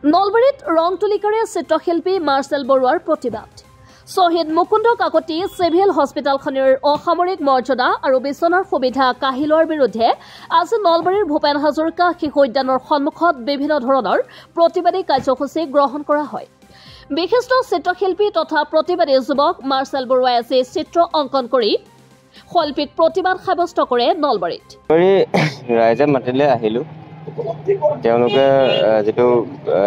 নলবাৰীত ৰং তুলিকাৰে চিত্ৰশিল্পী মাৰ্চেল বৰুৱাৰ প্ৰতিবাদ। শ্বহীদ মুকুন্দ কাকতি চিভিল হস্পিটেলখনৰ অসামৰিক মৰ্যাদা আৰু বিচনাৰ সুবিধা কাঢ়ি লোৱাৰ বিৰুদ্ধে আজি নলবাৰীৰ ভূপেন হাজৰিকা শিশু উদ্যানৰ সন্মুখত বিভিন্ন ধৰণৰ প্ৰতিবাদী কাৰ্যসূচী গ্ৰহণ কৰা হয়। বিশিষ্ট চিত্ৰশিল্পী তথা প্ৰতিবাদী যুৱক মাৰ্চেল বৰুৱাই আজি চিত্ৰ অংকন কৰি শৈল্পিক প্ৰতিবাদ সাব্যস্ত কৰে নলবাৰীত। ৰাইজে মাতিলে আহিলো। তেওঁলোকে যেটো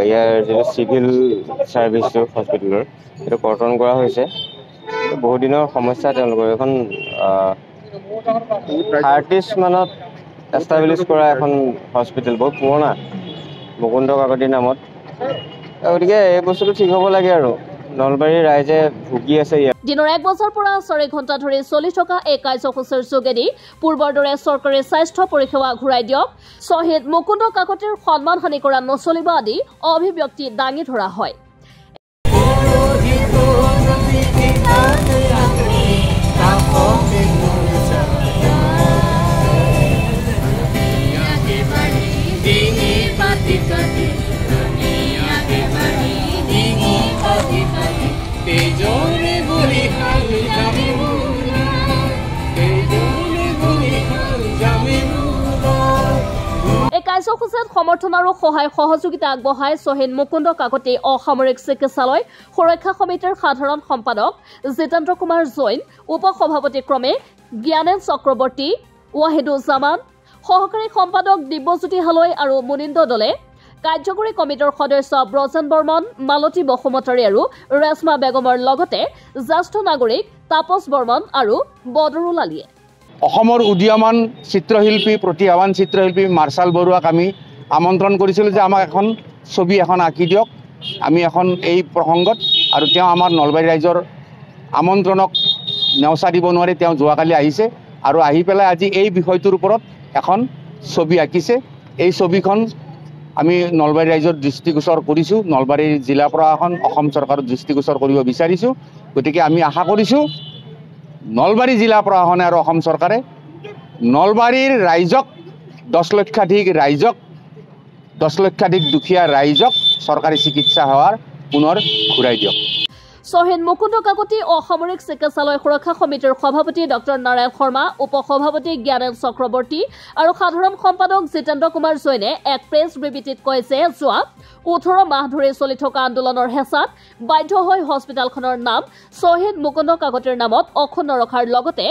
ইয়াৰ যেটো সিভিল সাৰ্ভিস হস্পিটেলৰ এটা কৰ্তন কৰা হৈছে। বহু দিনৰ সমস্যা তেওঁলোকৰ এখন 30 মানত এষ্টাব্লিছ কৰা এখন হস্পিটেল বহুত পুৰণা মুকুন্দ কাকতি নামত। গতিকে এই বস্তুটো ঠিক হ'ব লাগে আৰু নলবাৰীৰ ৰাইজে ভুগি আছে। দিনৰ 1 বজাৰ পৰা 4 ঘণ্টা ধৰি চলি থকা এই কাৰ্যসূচীৰ যোগেদি পূৰ্বৰ দৰে চৰকাৰী স্বাস্থ্য পৰীক্ষা ঘূৰাই দিয়ক, শ্বহীদ মুকুন্দ কাকতিৰ সন্মান হানি কৰা নচলিব আদি অভিব্যক্তি দাঙি ধৰা হয়। কাৰ্যসূচীত সমৰ্থন আৰু সহায় সহযোগিতা আগবঢ়াই শ্বহীদ মুকুন্দ কাকতি অসামৰিক চিকিৎসালয় সুৰক্ষা সমিতিৰ সাধাৰণ সম্পাদক জিতেন্দ্ৰ কুমাৰ জৈন, উপ সভাপতি ক্ৰমে জ্ঞানেন চক্ৰৱৰ্তী, ৱাহিদুজ্জামান, সহকাৰী সম্পাদক দিব্যজ্যোতি হালৈ আৰু মুনিন্দ দলে, কাৰ্যকৰী কমিটিৰ সদস্য ব্ৰজেন বৰ্মন, মালতী বসুমতাৰী আৰু ৰেশমা বেগমৰ লগতে জ্যেষ্ঠ নাগৰিক তাপস বৰ্মন আৰু বদৰুল আলীয়ে। অসমৰ উদীয়মান চিত্ৰশিল্পী প্ৰতিভাৱান চিত্ৰশিল্পী মাৰ্চাল বৰুৱাক আমি আমন্ত্ৰণ কৰিছিলোঁ যে আমাক এখন ছবি এখন আঁকি দিয়ক আমি এখন এই প্ৰসংগত। আৰু তেওঁ আমাৰ নলবাৰী ৰাইজৰ আমন্ত্ৰণক নেওচা দিব নোৱাৰি তেওঁ যোৱাকালি আহিছে আৰু আহি পেলাই আজি এই বিষয়টোৰ ওপৰত এখন ছবি আঁকিছে। এই ছবিখন আমি নলবাৰী ৰাইজৰ দৃষ্টিগোচৰ কৰিছোঁ, নলবাৰী জিলা প্ৰশাসন অসম চৰকাৰৰ দৃষ্টিগোচৰ কৰিব বিচাৰিছোঁ। গতিকে আমি আশা কৰিছোঁ নলবাৰী জিলা প্ৰশাসনে আৰু অসম চৰকাৰে নলবাৰীৰ ৰাইজক 10 লক্ষাধিক ৰাইজক 10 লক্ষাধিক দুখীয়া ৰাইজক চৰকাৰী চিকিৎসা সেৱাৰ পুনৰ ঘূৰাই দিয়ক। শ্বহীদ মুকুন্দ কাকতি অসামৰিক চিকিৎসালয় সুৰক্ষা সমিতিৰ সভাপতি ডক্টৰ নাৰায়ণ শৰ্মা, উপ সভাপতি জ্ঞানেন চক্ৰৱৰ্তী আৰু সাধাৰণ সম্পাদক জিতেন্দ্ৰ কুমাৰ জৈনে এক প্ৰেছ বিবৃতিত কয় যে যোৱা 18 মাহ ধৰি চলি থকা আন্দোলনৰ হেঁচাত বাধ্য হৈ হস্পিটেলখনৰ নাম শ্বহীদ মুকুন্দ কাকতিৰ নামত অক্ষুণ্ণ ৰখাৰ লগতে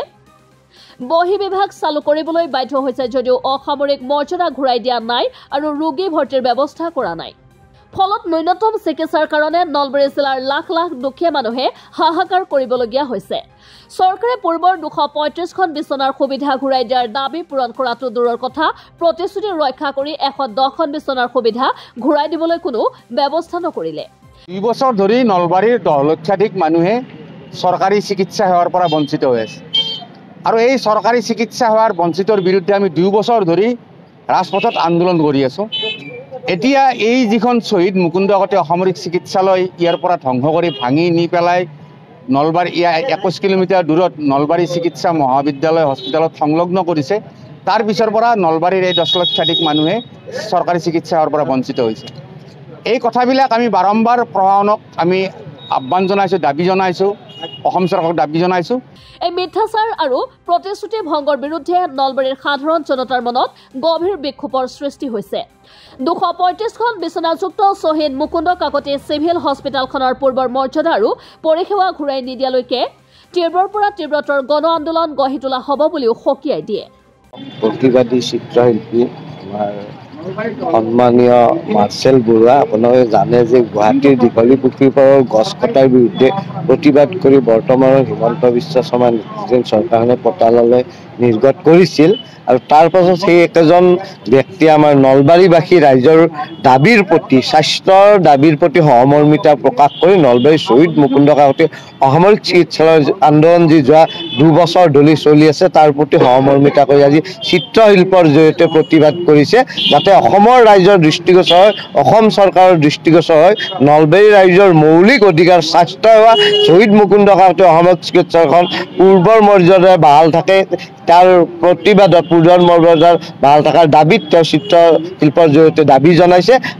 বহি বিভাগ চালু কৰিবলৈ বাধ্য হৈছে যদিও অসামৰিক মৰ্যাদা ঘূৰাই দিয়া নাই আৰু ৰোগী ভৰ্তিৰ ব্যৱস্থা কৰা নাই। ফলত ন্যূনতম চিকিৎসাৰ কাৰণে নলবাৰী জিলাৰ লাখ লাখ দুখীয়া মানুহে হাহাকাৰ কৰিবলগীয়া হৈছে। চৰকাৰে পূৰ্বৰ 235খন বিচনাৰ সুবিধা ঘূৰাই দিয়াৰ দাবী পূৰণ কৰাটো দূৰৰ কথা, প্ৰতিশ্ৰুতি ৰক্ষা কৰি 110খন বিচনাৰ সুবিধা ঘূৰাই দিবলৈ কোনো ব্যৱস্থা নকৰিলে। 2 বছৰ ধৰি নলবাৰীৰ 10 লক্ষাধিক মানুহে চৰকাৰী চিকিৎসা সেৱাৰ পৰা বঞ্চিত হৈ আছে আৰু এই চৰকাৰী চিকিৎসা সেৱাৰ বঞ্চিতৰ বিৰুদ্ধে আমি 2 বছৰ ধৰি ৰাজপথত আন্দোলন কৰি আছোঁ। এতিয়া এই যিখন শ্বহীদ মুকুন্দ কাকতি অসামৰিক চিকিৎসালয় ইয়াৰ পৰা ধ্বংস কৰি ভাঙি নি পেলাই নলবাৰী 21 কিলোমিটাৰ দূৰত নলবাৰী চিকিৎসা মহাবিদ্যালয় হস্পিটেলত সংলগ্ন কৰিছে। তাৰ পিছৰ পৰা নলবাৰীৰ এই 10 লক্ষাধিক মানুহে চৰকাৰী চিকিৎসা সেৱাৰ পৰা বঞ্চিত হৈছে। এই কথাবিলাক আমি বাৰম্বাৰ প্ৰশাসনক আমি আহ্বান জনাইছোঁ, দাবী জনাইছোঁ, অসম চৰকাৰক দাবী জনাইছোঁ। এই মিথ্যাচাৰ আৰু প্ৰতিশ্ৰুতি ভংগৰ বিৰুদ্ধে নলবাৰীৰ সাধাৰণ জনতাৰ মনত গভীৰ বিক্ষোভৰ সৃষ্টি হৈছে। 235খন বিচনাযুক্ত শ্বহীদ মুকুন্দ কাকতি চিভিল হস্পিটেলখনৰ পূৰ্বৰ মৰ্যাদা আৰু পৰিসেৱা ঘূৰাই নিদিয়ালৈকে তীব্ৰৰ পৰা তীব্ৰতৰ গণ আন্দোলন গঢ়ি তোলা হ'ব বুলিও সকীয়াই দিয়ে। প্ৰতিবাদী চিত্ৰশিল্পী আমাৰ সন্মানীয় মাৰ্চেল বৰুৱা আপোনালোকে জানে যে গুৱাহাটীৰ দীঘলী পুখুৰীৰ পাৰৰ গছ কটাৰ বিৰুদ্ধে প্ৰতিবাদ কৰি বৰ্তমানৰ হিমন্ত বিশ্ব শৰ্মা নেতৃত্বাধীন চৰকাৰখনে পতাললৈ নিৰ্গত কৰিছিল আৰু তাৰ পাছত সেই একেজন ব্যক্তি আমাৰ নলবাৰীবাসী ৰাইজৰ দাবীৰ প্ৰতি স্বাস্থ্যৰ দাবীৰ প্ৰতি সহমৰ্মিতা প্ৰকাশ কৰি নলবাৰী শ্বহীদ মুকুন্দ কাকতি অসামৰিক চিকিৎসালয় আন্দোলন যি যোৱা 2 বছৰ ধৰি চলি আছে তাৰ প্ৰতি সহমৰ্মিতা কৰি আজি চিত্ৰশিল্পৰ জৰিয়তে প্ৰতিবাদ কৰিছে যাতে অসমৰ ৰাইজৰ দৃষ্টিগোচৰ হয়, অসম চৰকাৰৰ দৃষ্টিগোচৰ হয়, নলবাৰী ৰাইজৰ মৌলিক অধিকাৰ স্বাস্থ্য সেৱা শ্বহীদ মুকুন্দ কাকতি অসামৰিক চিকিৎসালয়খন পূৰ্বৰ মৰ্যাদাৰে বাহাল থাকে তাৰ প্ৰতিবাদত পূৰ্বৰ মৰ্যাদাৰ বাহাল থকাৰ দাবীত তেওঁ চিত্ৰশিল্পৰ জৰিয়তে দাবী জনাইছে।